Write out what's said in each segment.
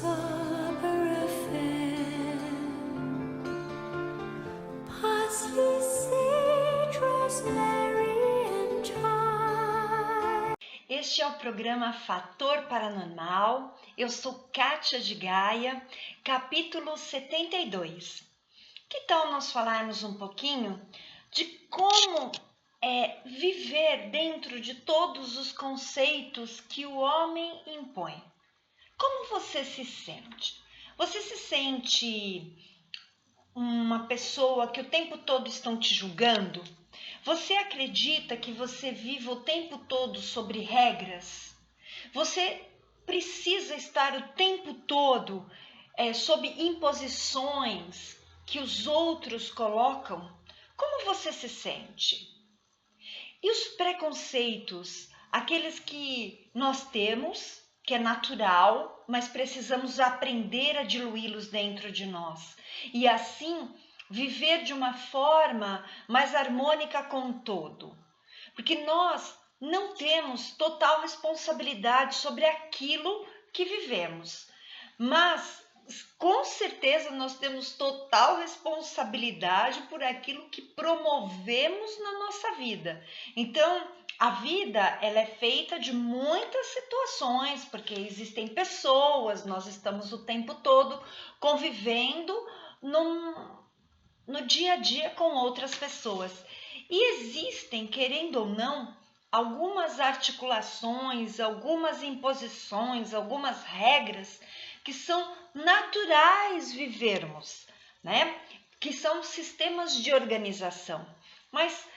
Barbara Fair, parsley, sage, rosemary and thyme. Este é o programa Fator Paranormal. Eu sou Kátia de Gaia, capítulo 72. Que tal nós falarmos um pouquinho de como viver dentro de todos os conceitos que o homem impõe? Como você se sente? Você se sente uma pessoa que o tempo todo estão te julgando? Você acredita que você vive o tempo todo sobre regras? Você precisa estar o tempo todo sob imposições que os outros colocam? Como você se sente? E os preconceitos, aqueles que nós temos, que é natural, mas precisamos aprender a diluí-los dentro de nós. E assim, viver de uma forma mais harmônica com o todo. Porque nós não temos total responsabilidade sobre aquilo que vivemos. Mas, com certeza, nós temos total responsabilidade por aquilo que promovemos na nossa vida. Então, a vida ela é feita de muitas situações, porque existem pessoas, nós estamos o tempo todo convivendo no dia a dia com outras pessoas. E existem, querendo ou não, algumas articulações, algumas imposições, algumas regras que são naturais vivermos, né? Que são sistemas de organização. Mas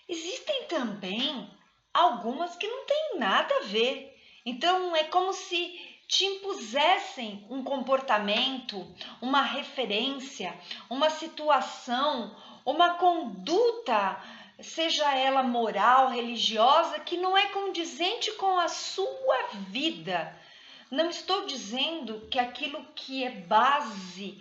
existem também algumas que não têm nada a ver. Então é como se te impusessem um comportamento, uma referência, uma situação, uma conduta, seja ela moral, religiosa, que não é condizente com a sua vida. Não estou dizendo que aquilo que é base,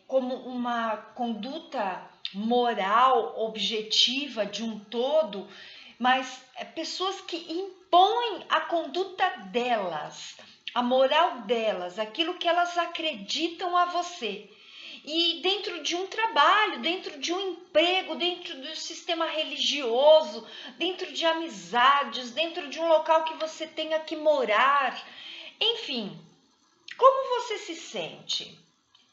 como uma conduta moral, objetiva de um todo, mas pessoas que impõem a conduta delas, a moral delas, aquilo que elas acreditam a você. E dentro de um trabalho, dentro de um emprego, dentro do sistema religioso, dentro de amizades, dentro de um local que você tenha que morar, enfim, como você se sente?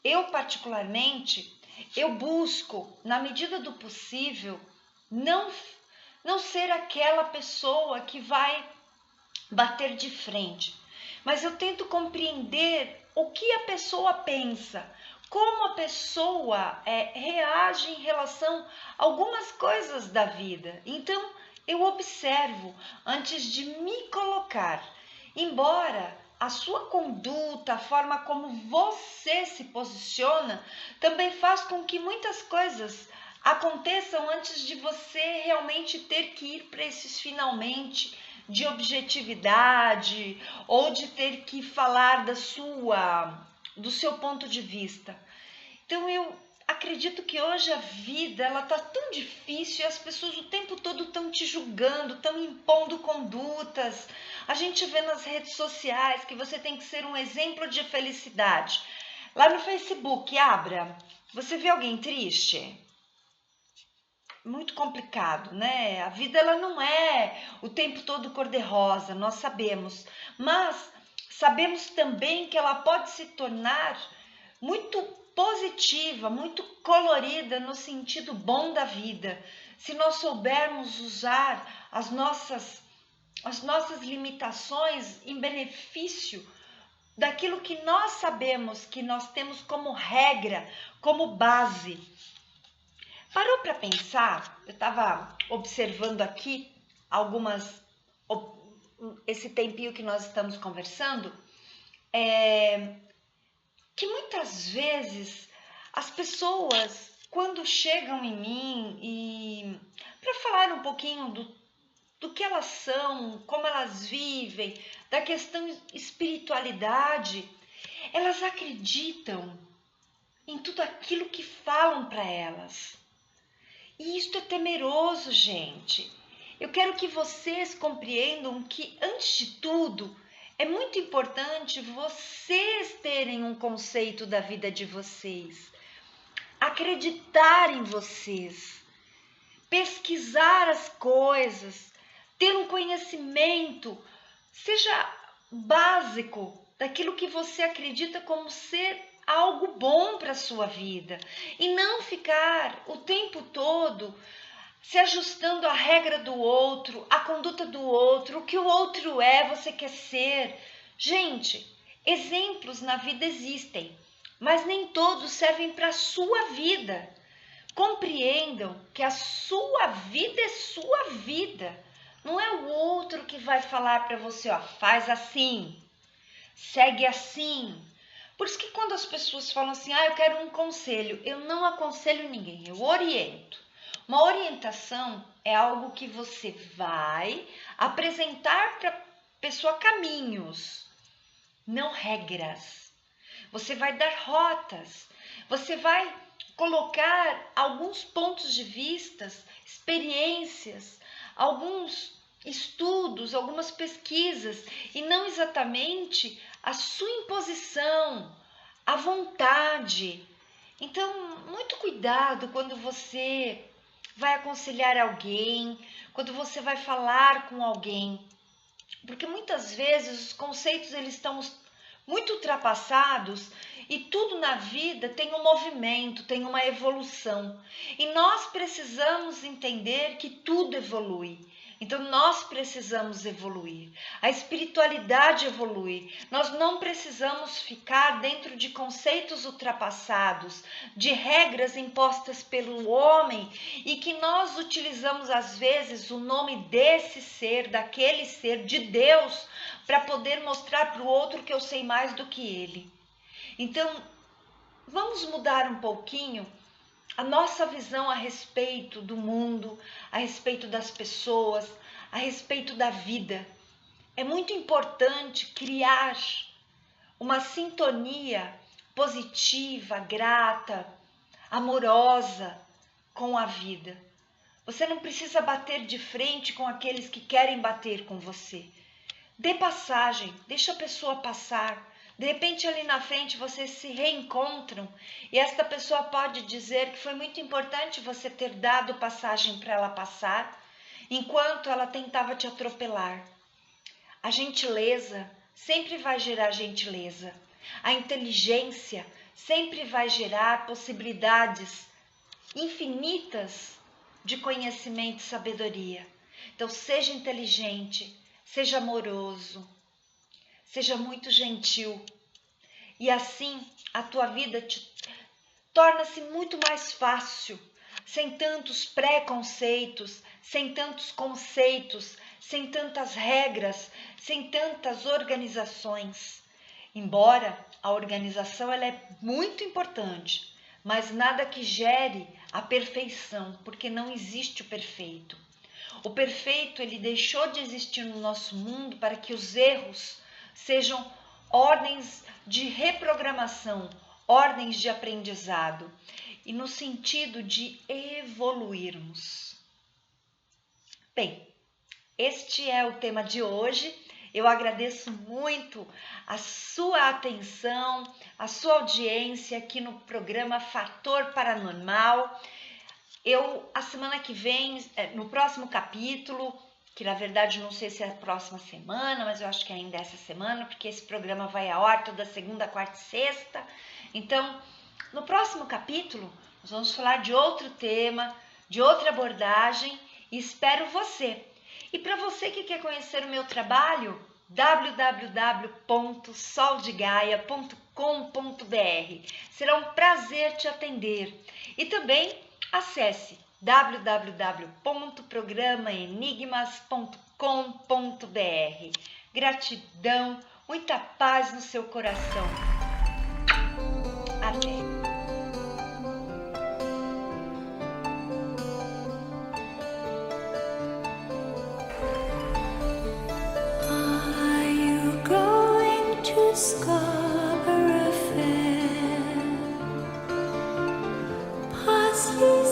Eu, particularmente, eu busco, na medida do possível, não ser aquela pessoa que vai bater de frente, mas eu tento compreender o que a pessoa pensa, como a pessoa reage em relação a algumas coisas da vida. Então, eu observo antes de me colocar, embora a sua conduta, a forma como você se posiciona, também faz com que muitas coisas aconteçam antes de você realmente ter que ir para esses finalmente de objetividade ou de ter que falar do seu ponto de vista. Então eu acredito que hoje a vida ela tá tão difícil e as pessoas o tempo todo estão te julgando, estão impondo condutas. A gente vê nas redes sociais que você tem que ser um exemplo de felicidade. Lá no Facebook, Abra, você vê alguém triste? Muito complicado, né? A vida ela não é o tempo todo cor-de-rosa, nós sabemos, mas sabemos também que ela pode se tornar muito positiva, muito colorida no sentido bom da vida, se nós soubermos usar as nossas limitações em benefício daquilo que nós sabemos que nós temos como regra, como base. Parou para pensar? Eu estava observando aqui esse tempinho que nós estamos conversando, que muitas vezes as pessoas, quando chegam em mim e para falar um pouquinho do que elas são, como elas vivem, da questão espiritualidade, elas acreditam em tudo aquilo que falam para elas. E isto é temeroso, gente. Eu quero que vocês compreendam que, antes de tudo, É muito importante vocês terem um conceito da vida de vocês, acreditar em vocês, pesquisar as coisas, ter um conhecimento, seja básico, daquilo que você acredita como ser algo bom para a sua vida. E não ficar o tempo todo se ajustando à regra do outro, à conduta do outro, o que o outro é, você quer ser. Gente, exemplos na vida existem, mas nem todos servem para a sua vida. Compreendam que a sua vida é sua vida. Não é o outro que vai falar para você, ó, faz assim, segue assim. Por isso que quando as pessoas falam assim, eu quero um conselho, eu não aconselho ninguém, eu oriento. Uma orientação é algo que você vai apresentar para a pessoa caminhos, não regras. Você vai dar rotas, você vai colocar alguns pontos de vista, experiências, alguns estudos, algumas pesquisas e não exatamente a sua imposição, a vontade. Então, muito cuidado quando você vai aconselhar alguém, quando você vai falar com alguém, porque muitas vezes os conceitos eles estão muito ultrapassados e tudo na vida tem um movimento, tem uma evolução. E nós precisamos entender que tudo evolui. Então nós precisamos evoluir. A espiritualidade evolui. Nós não precisamos ficar dentro de conceitos ultrapassados, de regras impostas pelo homem e que nós utilizamos às vezes o nome desse ser, daquele ser, de Deus, para poder mostrar para o outro que eu sei mais do que ele. Então, vamos mudar um pouquinho a nossa visão a respeito do mundo, a respeito das pessoas, a respeito da vida. É muito importante criar uma sintonia positiva, grata, amorosa com a vida. Você não precisa bater de frente com aqueles que querem bater com você. Dê passagem, deixa a pessoa passar. De repente ali na frente vocês se reencontram e esta pessoa pode dizer que foi muito importante você ter dado passagem para ela passar enquanto ela tentava te atropelar. A gentileza sempre vai gerar gentileza. A inteligência sempre vai gerar possibilidades infinitas de conhecimento e sabedoria. Então seja inteligente, seja amoroso, seja muito gentil. E assim a tua vida torna-se muito mais fácil, sem tantos preconceitos, sem tantos conceitos, sem tantas regras, sem tantas organizações. Embora a organização ela é muito importante, mas nada que gere a perfeição, porque não existe o perfeito. O perfeito ele deixou de existir no nosso mundo para que os erros sejam ordens de reprogramação, ordens de aprendizado e no sentido de evoluirmos. Bem, este é o tema de hoje. Eu agradeço muito a sua atenção, a sua audiência aqui no programa Fator Paranormal. A semana que vem, no próximo capítulo, que na verdade não sei se é a próxima semana, mas eu acho que ainda é essa semana, porque esse programa vai ao ar toda segunda, quarta e sexta. Então, no próximo capítulo, nós vamos falar de outro tema, de outra abordagem e espero você. E para você que quer conhecer o meu trabalho, www.soldegaia.com.br. Será um prazer te atender. E também acesse www.programaenigmas.com.br. Gratidão, muita paz no seu coração. Até! Are you going to Scarborough Fair? Parsley